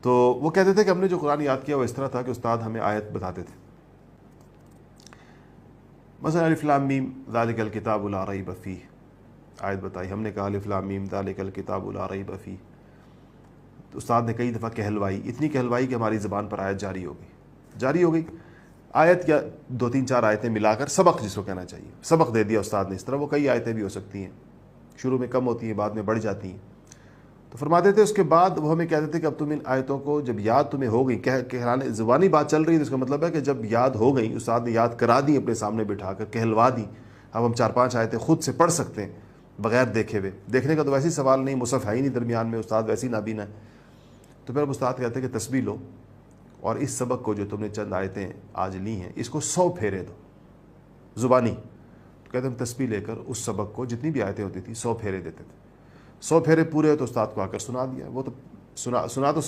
تو وہ کہتے تھے کہ ہم نے جو قرآن یاد کیا وہ اس طرح تھا کہ استاد ہمیں آیت بتاتے تھے. مثلا الف لام میم ذالک الکتاب لا ریب فیہ، آیت بتائی، ہم نے کہا الف لام میم ذالک الکتاب لا ریب فیہ، تو استاد نے کئی دفعہ کہلوائی، اتنی کہلوائی کہ ہماری زبان پر آیت جاری ہو گئی. آیت یا 2-3-4 آیتیں ملا کر سبق جس کو کہنا چاہیے، سبق دے دیا استاد نے اس طرح. وہ کئی آیتیں بھی ہو سکتی ہیں، شروع میں کم ہوتی ہیں بعد میں بڑھ جاتی ہیں. تو فرماتے تھے اس کے بعد وہ ہمیں کہتے تھے کہ اب تم ان آیتوں کو جب یاد تمہیں ہو گئی، کہلانے زبانی بات چل رہی ہے، تو اس کا مطلب ہے کہ جب یاد ہو گئی، استاد نے یاد کرا دی اپنے سامنے بٹھا کر، کہلوا دی، اب ہم 4-5 آیتیں خود سے پڑھ سکتے ہیں بغیر دیکھے ہوئے. دیکھنے کا تو ویسے ہی سوال نہیں، مصحف ہے ہی نہیں درمیان میں، استاد ویسے ہی نابینا ہے. تو پھر اب استاد کہتے ہیں کہ تسبیح لو اور اس سبق کو جو تم نے چند آیتیں آج لی ہیں اس کو 100 پھیرے دو زبانی. تو کہتے ہیں ہم تسبیح لے کر اس سبق کو جتنی بھی آیتیں ہوتی تھی 100 پھیرے دیتے تھے. 100 پھیرے پورے تو استاد کو آ کر سنا دیا. وہ تو سنا تو